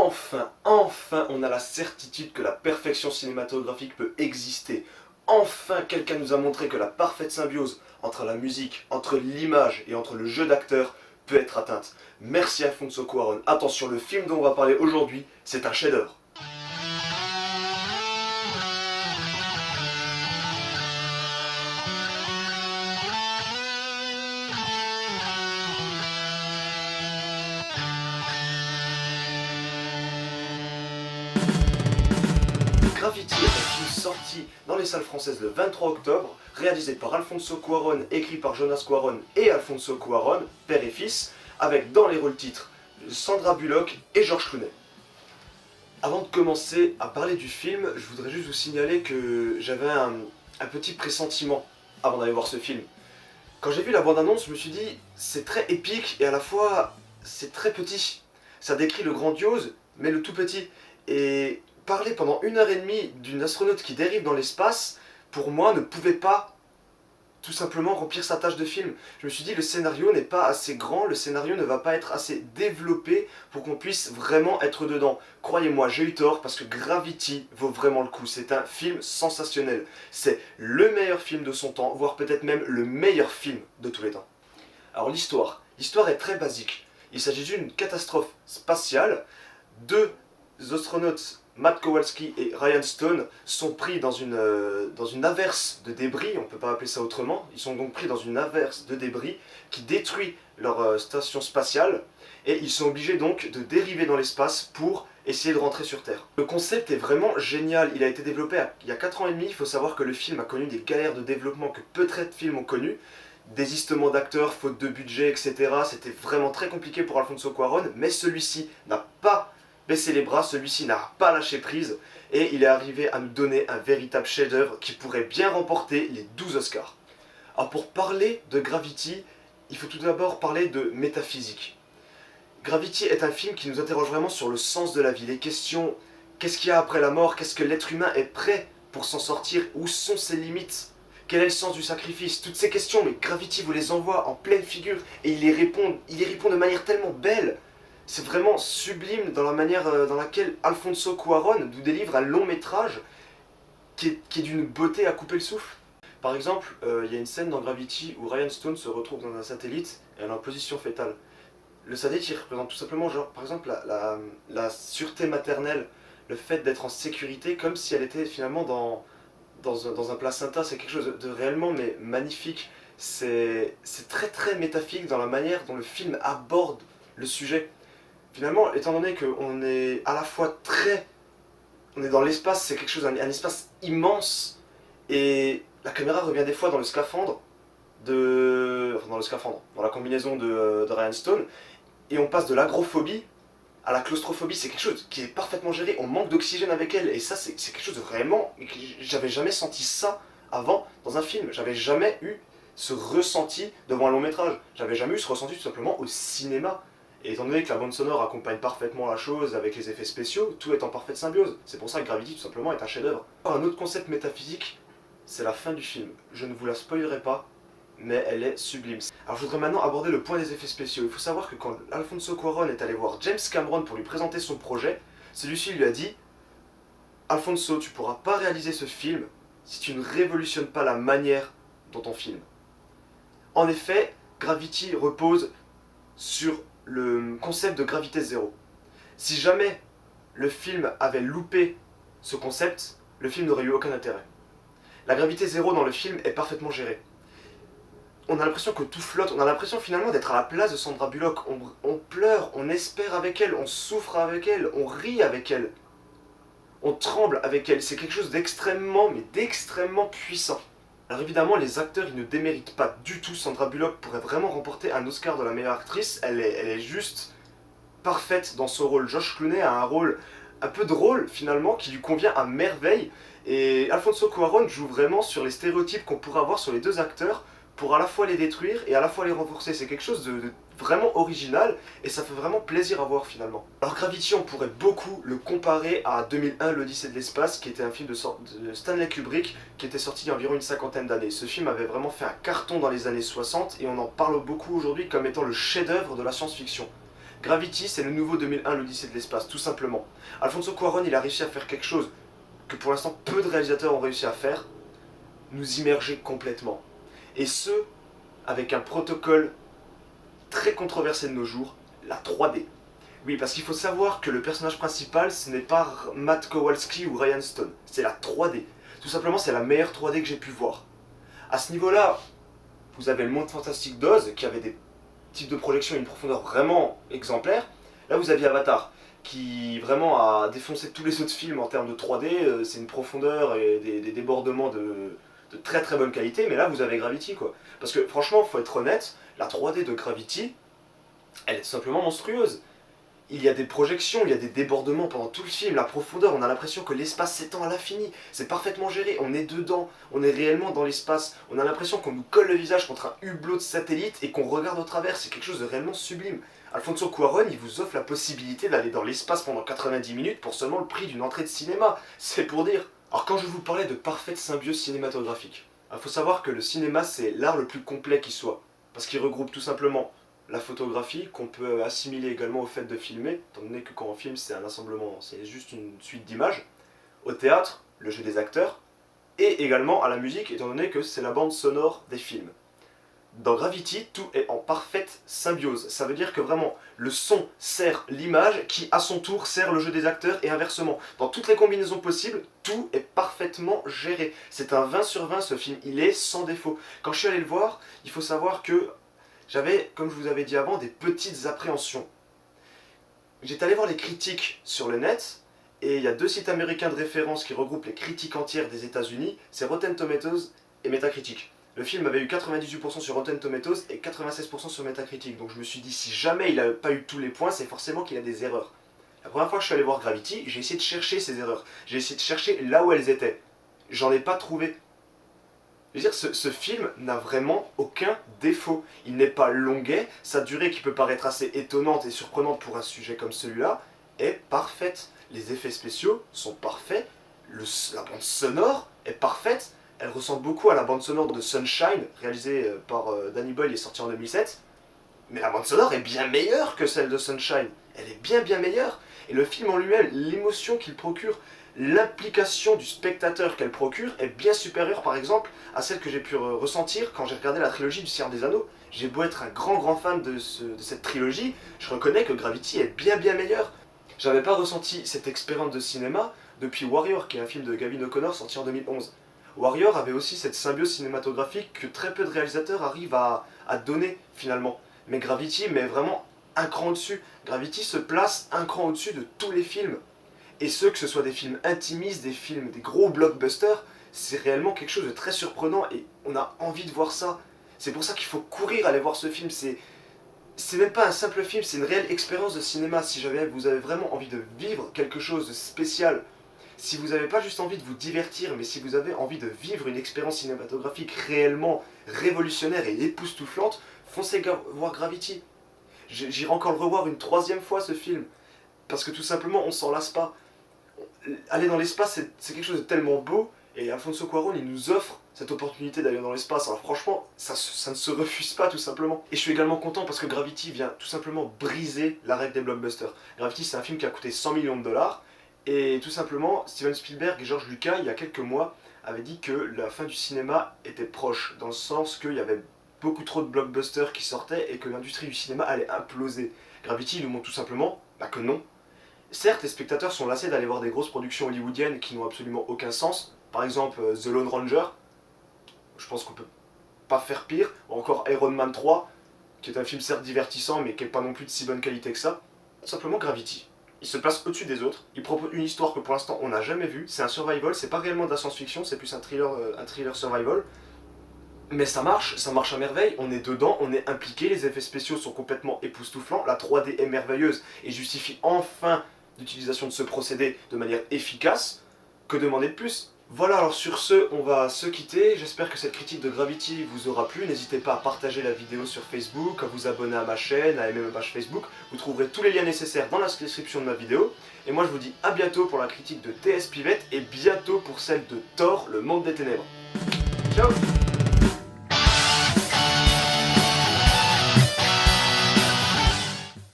Enfin, on a la certitude que la perfection cinématographique peut exister. Enfin, quelqu'un nous a montré que la parfaite symbiose entre la musique, entre l'image et entre le jeu d'acteur peut être atteinte. Merci Alfonso Cuarón. Attention, le film dont on va parler aujourd'hui, c'est un chef-d'œuvre. Gravity est un film sorti dans les salles françaises le 23 octobre, réalisé par Alfonso Cuarón, écrit par Jonas Cuarón et Alfonso Cuarón, père et fils, avec dans les rôles titres Sandra Bullock et George Clooney. Avant de commencer à parler du film, je voudrais juste vous signaler que j'avais un petit pressentiment avant d'aller voir ce film. Quand j'ai vu la bande-annonce, je me suis dit, c'est très épique et à la fois, c'est très petit. Ça décrit le grandiose, mais le tout petit. Et parler pendant 1h30 d'une astronaute qui dérive dans l'espace, pour moi, ne pouvait pas tout simplement remplir sa tâche de film. Je me suis dit, le scénario n'est pas assez grand, le scénario ne va pas être assez développé pour qu'on puisse vraiment être dedans. Croyez-moi, j'ai eu tort parce que Gravity vaut vraiment le coup. C'est un film sensationnel. C'est le meilleur film de son temps, voire peut-être même le meilleur film de tous les temps. Alors l'histoire est très basique. Il s'agit d'une catastrophe spatiale. Deux astronautes, Matt Kowalski et Ryan Stone, sont pris dans une averse de débris, on ne peut pas appeler ça autrement. Ils sont donc pris dans une averse de débris qui détruit leur station spatiale et ils sont obligés donc de dériver dans l'espace pour essayer de rentrer sur Terre. Le concept est vraiment génial, il a été développé il y a 4 ans et demi. Il faut savoir que le film a connu des galères de développement que peu de films ont connu. Désistement d'acteurs, faute de budget, etc. C'était vraiment très compliqué pour Alfonso Cuarón, mais celui-ci n'a pas baissé les bras, celui-ci n'a pas lâché prise, et il est arrivé à nous donner un véritable chef-d'œuvre qui pourrait bien remporter les 12 Oscars. Alors pour parler de Gravity, il faut tout d'abord parler de métaphysique. Gravity est un film qui nous interroge vraiment sur le sens de la vie, les questions, qu'est-ce qu'il y a après la mort, qu'est-ce que l'être humain est prêt pour s'en sortir, où sont ses limites, quel est le sens du sacrifice, toutes ces questions, mais Gravity vous les envoie en pleine figure, et il y répond de manière tellement belle. C'est vraiment sublime dans la manière dans laquelle Alfonso Cuarón nous délivre un long métrage qui est d'une beauté à couper le souffle. Par exemple, il y a une scène dans Gravity où Ryan Stone se retrouve dans un satellite et elle est en position fétale. Le satellite, il représente tout simplement, genre, par exemple, la sûreté maternelle, le fait d'être en sécurité, comme si elle était finalement dans un placenta. C'est quelque chose de réellement mais magnifique. C'est très très métaphysique dans la manière dont le film aborde le sujet. Finalement, étant donné qu'on est à la fois on est dans l'espace, c'est quelque chose, un espace immense, et la caméra revient des fois dans le scaphandre, dans la combinaison de Ryan Stone, et on passe de l'agrophobie à la claustrophobie. C'est quelque chose qui est parfaitement géré, on manque d'oxygène avec elle, et ça c'est quelque chose de vraiment, j'avais jamais senti ça avant dans un film, j'avais jamais eu ce ressenti devant un long métrage, j'avais jamais eu ce ressenti tout simplement au cinéma. Et étant donné que la bande sonore accompagne parfaitement la chose avec les effets spéciaux, tout est en parfaite symbiose. C'est pour ça que Gravity tout simplement est un chef-d'œuvre. Un autre concept métaphysique, c'est la fin du film. Je ne vous la spoilerai pas, mais elle est sublime. Alors je voudrais maintenant aborder le point des effets spéciaux. Il faut savoir que quand Alfonso Cuarón est allé voir James Cameron pour lui présenter son projet, celui-ci lui a dit « Alfonso, tu pourras pas réaliser ce film si tu ne révolutionnes pas la manière dont on filme. » En effet, Gravity repose sur le concept de gravité zéro. Si jamais le film avait loupé ce concept, le film n'aurait eu aucun intérêt. La gravité zéro dans le film est parfaitement gérée. On a l'impression que tout flotte, on a l'impression finalement d'être à la place de Sandra Bullock. On pleure, on espère avec elle, on souffre avec elle, on rit avec elle. On tremble avec elle. C'est quelque chose d'extrêmement, mais d'extrêmement puissant. Alors évidemment, les acteurs, ils ne déméritent pas du tout. Sandra Bullock pourrait vraiment remporter un Oscar de la meilleure actrice. Elle est juste parfaite dans ce rôle. George Clooney a un rôle un peu drôle, finalement, qui lui convient à merveille. Et Alfonso Cuarón joue vraiment sur les stéréotypes qu'on pourrait avoir sur les deux acteurs pour à la fois les détruire et à la fois les renforcer. C'est quelque chose de vraiment original et ça fait vraiment plaisir à voir finalement. Alors Gravity, on pourrait beaucoup le comparer à 2001, l'Odyssée de l'espace, qui était un film de Stanley Kubrick qui était sorti il y a environ une cinquantaine d'années. Ce film avait vraiment fait un carton dans les années 60 et on en parle beaucoup aujourd'hui comme étant le chef-d'œuvre de la science-fiction. Gravity, c'est le nouveau 2001, l'Odyssée de l'espace, tout simplement. Alfonso Cuarón, il a réussi à faire quelque chose que pour l'instant peu de réalisateurs ont réussi à faire, nous immerger complètement. Et ce, avec un protocole très controversé de nos jours, la 3D. Oui, parce qu'il faut savoir que le personnage principal, ce n'est pas Matt Kowalski ou Ryan Stone, c'est la 3D. Tout simplement, c'est la meilleure 3D que j'ai pu voir. À ce niveau-là, vous avez le monde fantastique d'Oz, qui avait des types de projection et une profondeur vraiment exemplaire. Là, vous aviez Avatar, qui vraiment a défoncé tous les autres films en termes de 3D. C'est une profondeur et des débordements de très très bonne qualité, mais là, vous avez Gravity, quoi. Parce que, franchement, faut être honnête, la 3D de Gravity, elle est tout simplement monstrueuse. Il y a des projections, il y a des débordements pendant tout le film, la profondeur, on a l'impression que l'espace s'étend à l'infini, c'est parfaitement géré, on est dedans, on est réellement dans l'espace, on a l'impression qu'on nous colle le visage contre un hublot de satellite et qu'on regarde au travers, c'est quelque chose de réellement sublime. Alfonso Cuarón, il vous offre la possibilité d'aller dans l'espace pendant 90 minutes pour seulement le prix d'une entrée de cinéma, c'est pour dire. Alors quand je vous parlais de parfaite symbiose cinématographique, il faut savoir que le cinéma c'est l'art le plus complet qui soit, parce qu'il regroupe tout simplement la photographie, qu'on peut assimiler également au fait de filmer, étant donné que quand on filme c'est un assemblement, c'est juste une suite d'images, au théâtre, le jeu des acteurs, et également à la musique, étant donné que c'est la bande sonore des films. Dans Gravity, tout est en parfaite symbiose, ça veut dire que vraiment, le son sert l'image, qui à son tour sert le jeu des acteurs, et inversement. Dans toutes les combinaisons possibles, tout est parfaitement géré. C'est un 20 sur 20 ce film, il est sans défaut. Quand je suis allé le voir, il faut savoir que j'avais, comme je vous avais dit avant, des petites appréhensions. J'étais allé voir les critiques sur le net, et il y a deux sites américains de référence qui regroupent les critiques entières des États-Unis, c'est Rotten Tomatoes et Metacritic. Le film avait eu 98% sur Rotten Tomatoes et 96% sur Metacritic, donc je me suis dit, si jamais il n'a pas eu tous les points, c'est forcément qu'il a des erreurs. La première fois que je suis allé voir Gravity, j'ai essayé de chercher ces erreurs, j'ai essayé de chercher là où elles étaient. J'en ai pas trouvé. Je veux dire, ce film n'a vraiment aucun défaut. Il n'est pas longuet, sa durée qui peut paraître assez étonnante et surprenante pour un sujet comme celui-là est parfaite. Les effets spéciaux sont parfaits, la bande sonore est parfaite, elle ressemble beaucoup à la bande sonore de Sunshine, réalisée par Danny Boyle et sortie en 2007. Mais la bande sonore est bien meilleure que celle de Sunshine, elle est bien meilleure. Et le film en lui-même, l'émotion qu'il procure, l'implication du spectateur qu'elle procure est bien supérieure par exemple à celle que j'ai pu ressentir quand j'ai regardé la trilogie du Seigneur des Anneaux. J'ai beau être un grand fan de cette trilogie, je reconnais que Gravity est bien meilleure. J'avais pas ressenti cette expérience de cinéma depuis Warrior, qui est un film de Gavin O'Connor sorti en 2011. Warrior avait aussi cette symbiose cinématographique que très peu de réalisateurs arrivent à donner finalement. Mais Gravity met vraiment un cran au-dessus. Gravity se place un cran au-dessus de tous les films. Et ce, que ce soit des films intimistes, des films, des gros blockbusters, c'est réellement quelque chose de très surprenant et on a envie de voir ça. C'est pour ça qu'il faut courir aller voir ce film. C'est même pas un simple film, c'est une réelle expérience de cinéma. Si jamais vous avez vraiment envie de vivre quelque chose de spécial, si vous n'avez pas juste envie de vous divertir, mais si vous avez envie de vivre une expérience cinématographique réellement révolutionnaire et époustouflante, foncez voir Gravity. J'irai encore le revoir une 3e fois ce film, parce que tout simplement on s'en lasse pas. Aller dans l'espace, c'est quelque chose de tellement beau, et Alfonso Cuarón, il nous offre cette opportunité d'aller dans l'espace. Alors franchement, ça ne se refuse pas tout simplement. Et je suis également content parce que Gravity vient tout simplement briser la règle des blockbusters. Gravity, c'est un film qui a coûté 100 millions de dollars, et tout simplement, Steven Spielberg et George Lucas, il y a quelques mois, avaient dit que la fin du cinéma était proche, dans le sens qu'il y avait beaucoup trop de blockbusters qui sortaient et que l'industrie du cinéma allait imploser. Gravity nous montre tout simplement que non. Certes, les spectateurs sont lassés d'aller voir des grosses productions hollywoodiennes qui n'ont absolument aucun sens. Par exemple, The Lone Ranger, je pense qu'on peut pas faire pire. Ou encore Iron Man 3, qui est un film certes divertissant, mais qui n'est pas non plus de si bonne qualité que ça. Tout simplement Gravity. Il se place au-dessus des autres, il propose une histoire que pour l'instant on n'a jamais vue. C'est un survival, c'est pas réellement de la science-fiction, c'est plus un thriller survival. Mais ça marche à merveille, on est dedans, on est impliqué, les effets spéciaux sont complètement époustouflants, la 3D est merveilleuse et justifie enfin l'utilisation de ce procédé de manière efficace. Que demander de plus? Voilà, alors sur ce, on va se quitter. J'espère que cette critique de Gravity vous aura plu. N'hésitez pas à partager la vidéo sur Facebook, à vous abonner à ma chaîne, à aimer ma page Facebook. Vous trouverez tous les liens nécessaires dans la description de ma vidéo. Et moi je vous dis à bientôt pour la critique de TS Pivette et bientôt pour celle de Thor, le monde des ténèbres. Ciao!